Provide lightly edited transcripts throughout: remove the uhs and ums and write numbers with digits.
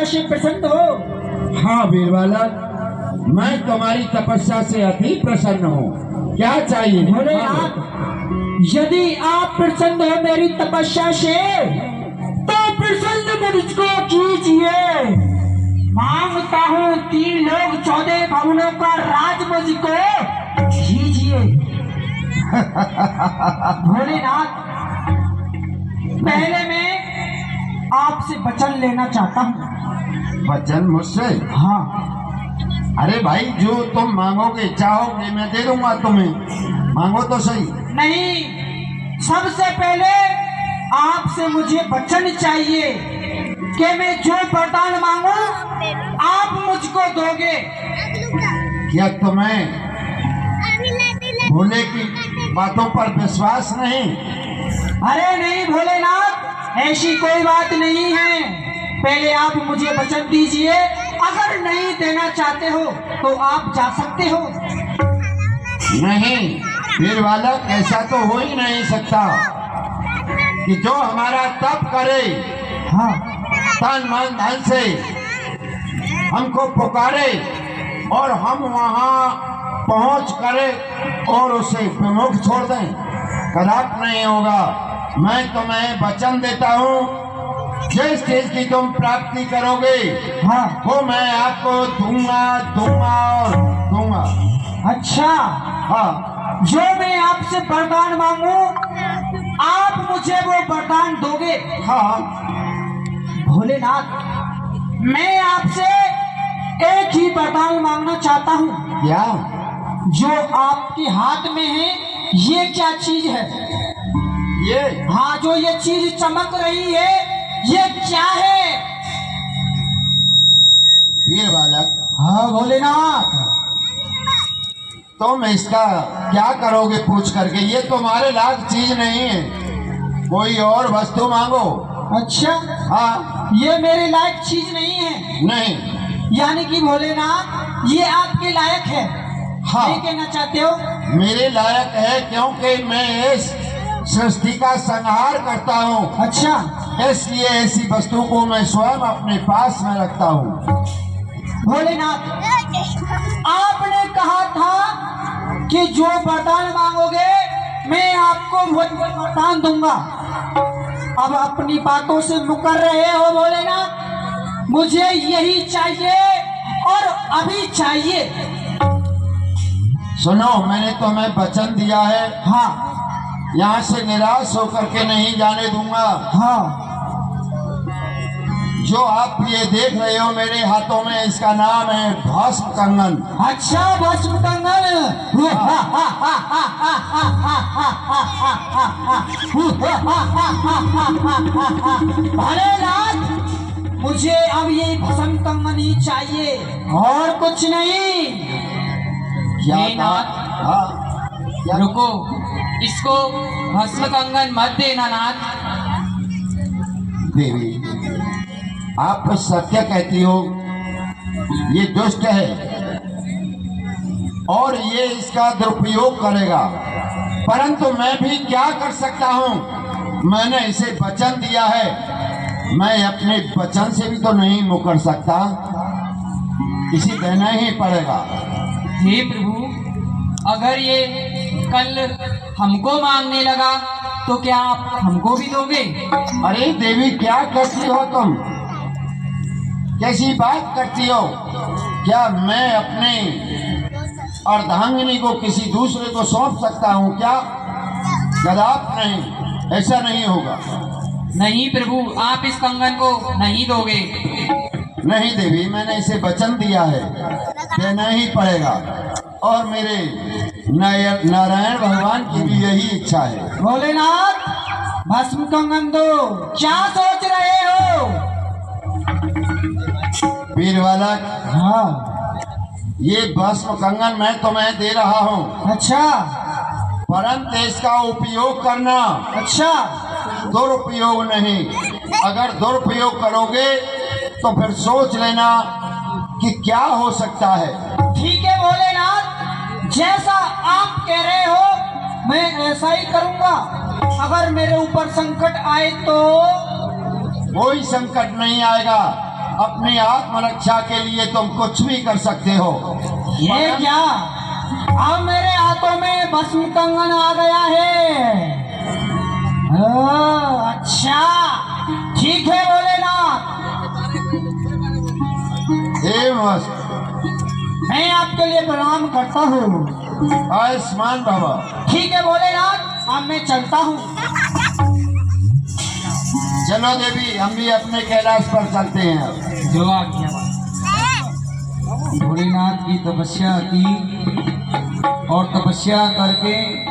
से प्रसन्न हो? हाँ वीर बालक, मैं तुम्हारी तपस्या से अति प्रसन्न हूँ। क्या चाहिए? भोलेनाथ, यदि आप प्रसन्न हो मेरी तपस्या से तो प्रसन्न मुझको कीजिए। मांगता हूँ 3 लोग 14 भवनों का राज मुझको दीजिए। भोलेनाथ, पहले मैं आपसे वचन लेना चाहता हूँ। वचन मुझसे? हाँ। अरे भाई, जो तुम मांगोगे चाहोगे मैं दे दूंगा तुम्हें। मांगो तो सही। नहीं, सबसे पहले आपसे मुझे वचन चाहिए कि मैं जो वरदान मांगू आप मुझको दोगे। क्या तुम्हें भोले की बातों पर विश्वास नहीं? अरे नहीं भोलेनाथ, ऐसी कोई बात नहीं है। पहले आप मुझे वचन दीजिए, अगर नहीं देना चाहते हो तो आप जा सकते हो। नहीं वीर बालक, ऐसा तो हो ही नहीं सकता कि जो हमारा तप करे, हाँ, तन मन धन से हमको पुकारे और हम वहाँ पहुँच करे और उसे विमुख छोड़ दें, कदापि नहीं होगा। मैं तुम्हें वचन देता हूँ, जिस चीज की तुम प्राप्ति करोगे हाँ, वो मैं आपको दूंगा और दूंगा। अच्छा, हाँ, जो मैं आपसे वरदान मांगू आप मुझे वो वरदान दोगे? हाँ। भोलेनाथ, मैं आपसे एक ही वरदान मांगना चाहता हूँ। क्या? जो आपके हाथ में है ये क्या चीज है? ये? हाँ, जो ये चीज चमक रही है ये क्या है? वीर बालक, हाँ भोलेनाथ, तुम इसका क्या करोगे पूछ करके? ये तुम्हारे लायक चीज नहीं है, कोई और वस्तु मांगो। अच्छा, हाँ। ये मेरे लायक चीज नहीं है? नहीं। यानी कि भोलेनाथ ये आपके लायक है? हाँ। ये कहना चाहते हो? मेरे लायक है क्योंकि मैं इस सृष्टि का संहार करता हूँ। अच्छा, इसलिए ऐसी वस्तु को मैं स्वयं अपने पास में रखता हूँ। भोलेनाथ, आपने कहा था कि जो वरदान मांगोगे मैं आपको वो वरदान दूंगा। अब अपनी बातों से मुकर रहे हो भोलेनाथ। मुझे यही चाहिए और अभी चाहिए। सुनो, मैंने तुम्हें वचन दिया है, हाँ, यहाँ से निराश होकर के नहीं जाने दूंगा। हाँ, जो आप ये देख रहे हो मेरे हाथों में, इसका नाम है भस्म कंगन। अच्छा, भस्म कंगन। भोलेनाथ, मुझे अब ये भस्म कंगन ही चाहिए और कुछ नहीं। क्या नाथ, हाँ, क्या? रुको, इसको भस्म कंगन मत देना नाथ। देवी, आप सत्य कहती हो, ये दुष्ट है और ये इसका दुरुपयोग करेगा, परंतु मैं भी क्या कर सकता हूँ? मैंने इसे वचन दिया है, मैं अपने वचन से भी तो नहीं मुकर सकता, इसे देना ही पड़ेगा। हे प्रभु, अगर ये कल हमको मांगने लगा तो क्या आप हमको भी दोगे? अरे देवी, क्या करती हो तुम? कैसी बात करती हो? क्या मैं अपने अर्धांगिनी को किसी दूसरे को सौंप सकता हूँ क्या? कदापि नहीं, ऐसा नहीं होगा। नहीं प्रभु, आप इस कंगन को नहीं दोगे। नहीं देवी, मैंने इसे वचन दिया है, देना ही पड़ेगा और मेरे नारायण भगवान की भी यही इच्छा है। भोलेनाथ, भस्म कंगन दो। क्या सोच रहे हो? वीर बालक, हाँ, ये भस्म कंगन मैं तुम्हें दे रहा हूँ, अच्छा, परंतु इसका उपयोग करना, अच्छा, दुरुपयोग नहीं। अगर दुरुपयोग करोगे तो फिर सोच लेना कि क्या हो सकता है। ठीक है भोलेनाथ, जैसा आप कह रहे हो मैं ऐसा ही करूंगा। अगर मेरे ऊपर संकट आए तो? कोई संकट नहीं आएगा, अपनी आत्मरक्षा के लिए तुम कुछ भी कर सकते हो। ये क्या, अब मेरे हाथों में भस्म कंगन आ गया है। अच्छा ठीक है भोलेनाथ, हे मस्त, मैं आपके लिए प्रणाम करता हूँ। आयुष्मान बाबा। ठीक है भोलेनाथ, अब मैं चलता हूँ। चलो देवी, हम भी अपने कैलाश पर चलते हैं। जो आज्ञा। भोलेनाथ की तपस्या की और तपस्या करके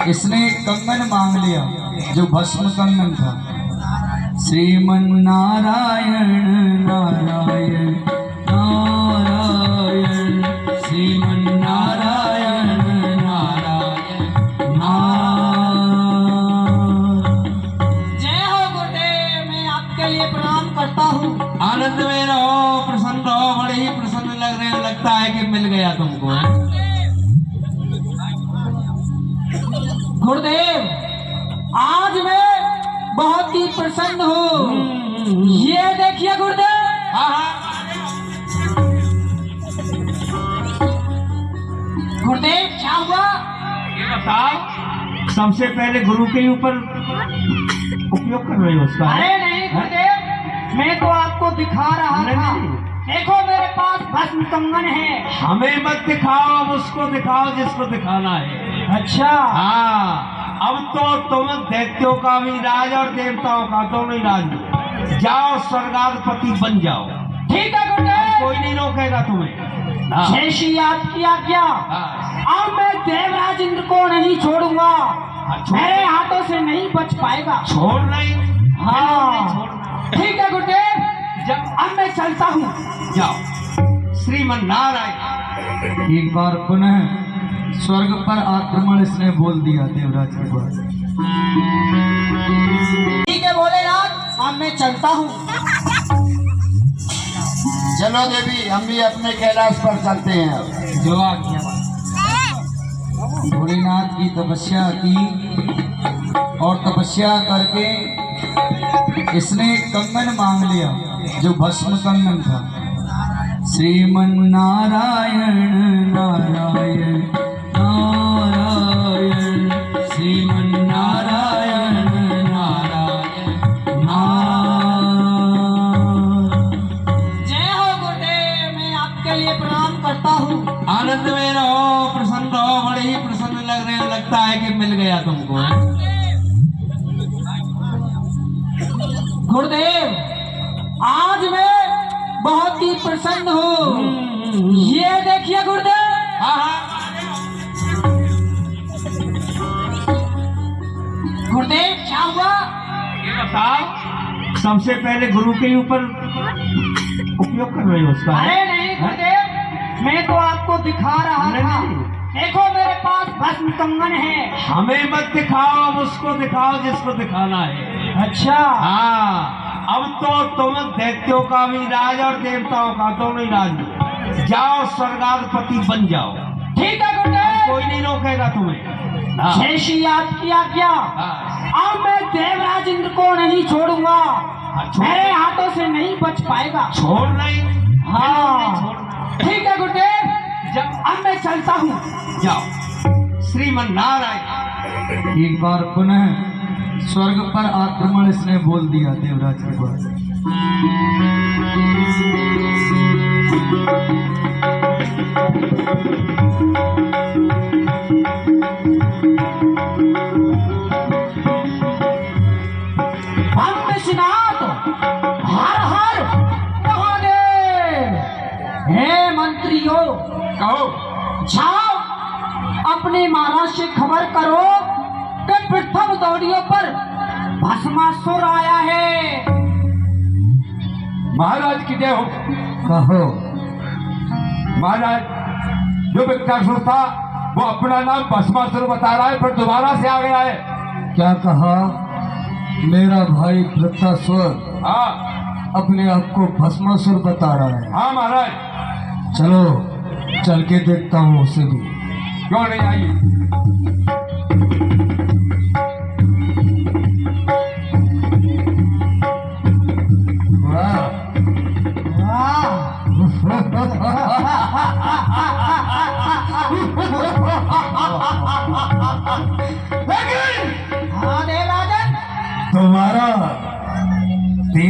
इसने कंगन मांग लिया, जो भस्म कंगन था। श्रीमन नारायण नारायण नारायण, श्रीमन नारायण नारायण नारायण। जय हो गुरुदेव, मैं आपके लिए प्रणाम करता हूँ। आनंद में रहो, प्रसन्न रहो, बड़े ही प्रसन्न लगता है कि मिल गया तुमको। गुरुदेव, आज मैं बहुत ही प्रसन्न हूँ। ये देखिए गुरुदेव। गुरुदेव क्या हुआ? ये बताओ, सबसे पहले गुरु के ऊपर उपयोग कर रहे हो उसका? अरे नहीं गुरुदेव, मैं तो आपको दिखा रहा था। देखो मेरे पास भस्म कंगन है। हमें मत दिखाओ, अब उसको दिखाओ जिसको दिखाना है। अच्छा हाँ, अब तो तुम दैत्यों का भी राज और देवताओं का दोनों ही राज, जाओ स्वर्गाधिपति बन जाओ। ठीक है गुरुदेव, कोई नहीं रोकेगा तुम्हें। हाँ। जैसी आपकी आज्ञा। हाँ। अब मैं देवराज इंद्र को नहीं छोड़ूंगा। छोड़- मेरे हाथों से नहीं बच पाएगा। छोड़ नहीं। हाँ छोड़ना। ठीक है गुरुदेव, जब अब मैं चलता हूँ। जाओ। श्रीमन नारायण। एक बार पुनः स्वर्ग पर आक्रमण इसने बोल दिया देवराज के पास। ठीक है भोलेनाथ, अब मैं चलता हूँ। चलो देवी, हम भी अपने कैलाश पर चलते हैं। जो आज्ञा। भोलेनाथ की तपस्या की और तपस्या करके इसने कंगन मांग लिया, जो भस्म कंगन था। श्रीमन नारायण नारायण नारायण, श्रीमन नारायण नारायण नारायण। जय हो गुरुदेव, मैं आपके लिए प्रणाम करता हूँ। आनंद में रहो, प्रसन्न रहो, बड़े ही प्रसन्न लगता है कि मिल गया तुमको। गुरुदेव, आज मैं बहुत ही प्रसन्न हूँ। ये देखिए गुरुदेव। गुरुदेव क्या हुआ? ये बताओ, सबसे पहले गुरु के ऊपर उपयोग कर रहे हो उसका? अरे नहीं गुरुदेव, मैं तो आपको दिखा रहा था। देखो मेरे पास भस्म कंगन है। हमें मत दिखाओ, अब उसको दिखाओ जिसको दिखाना है। अच्छा हाँ, अब तो तुम दैत्यों का भी राज और देवताओं का दोनों ही राज, जाओ स्वर्गाधिपति बन जाओ। ठीक है गुरुदेव, कोई नहीं रोकेगा तुम्हें। हाँ। जैसी आपकी आज्ञा। हाँ। अब मैं देवराज इंद्र को नहीं छोड़ूंगा। छोड़- मेरे हाथों से नहीं बच पाएगा। छोड़ नहीं। हाँ छोड़ना। ठीक है गुरुदेव, जब अब मैं चलता हूँ। जाओ। श्रीमन नारायण। एक बार पुनः स्वर्ग पर आक्रमण इसने बोल दिया देवराज के पास। हम विश्वनाथ, हर हर महादेव। हे मंत्रियों, कहो। जाओ अपने महाराज से खबर करो कि प्रथम दौड़ियों पर भस्मासुर आया है। महाराज की जय हो। कहो। महाराज, जो वृक्षासुर था वो अपना नाम भस्मासुर बता रहा है, फिर दोबारा से आ गया है। क्या कहा? मेरा भाई वृक्षासुर हाँ अपने आप को भस्मासुर बता रहा है। हाँ महाराज। चलो चल के देखता हूँ उसे भी। क्यों नहीं, आइए। वाह,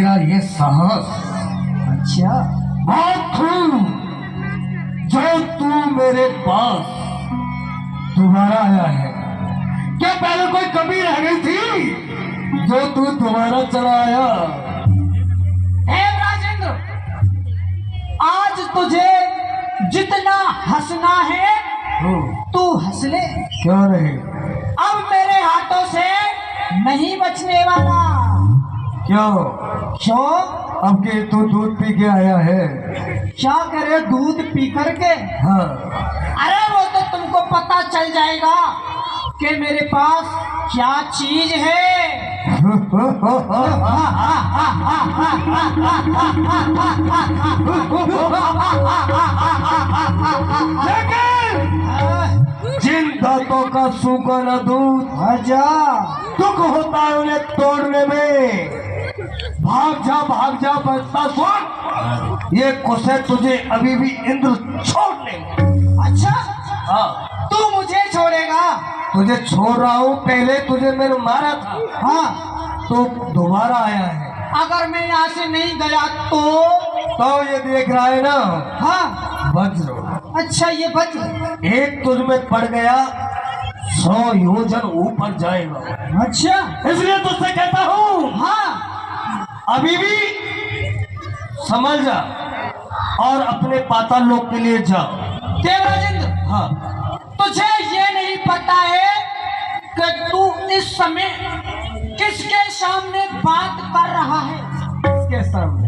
तेरा ये साहस, अच्छा, और तू जो तू मेरे पास दोबारा आया है, क्या पहले कोई कमी रह गई थी जो तू दोबारा चला आया? हे राजेंद्र, आज तुझे जितना हंसना है तू हंस ले। क्यों नहीं? अब मेरे हाथों से नहीं बचने वाला। क्यों? क्यों? अब के तू दूध पी के आया है? क्या करे दूध पी करके? हाँ। अरे वो तो तुमको पता चल जाएगा कि मेरे पास क्या चीज है। जिन दांतों का सूखा न दूध आजा, दुख होता है उन्हें तोड़ने में। भाग जा बचता सुन, ये कोसे तुझे अभी भी इंद्र छोड़ ले। अच्छा, हाँ, तू मुझे छोड़ेगा? तुझे छोड़ रहा हूँ, पहले तुझे मैंने मारा था। हाँ, तो दोबारा आया है। अगर मैं यहाँ से नहीं गया तो ये देख रहा है ना, हाँ, वज्र। अच्छा, ये वज्र एक तुझ में पड़ गया 100 योजन ऊपर जाएगा। अच्छा, इसलिए तुझसे कहता हूँ, हाँ, अभी भी समझ जा और अपने पाताल लोक के लिए जा। देवराजेंद्र, हाँ, तुझे ये नहीं पता है कि तू इस समय किसके सामने बात कर रहा है? किसके सामने?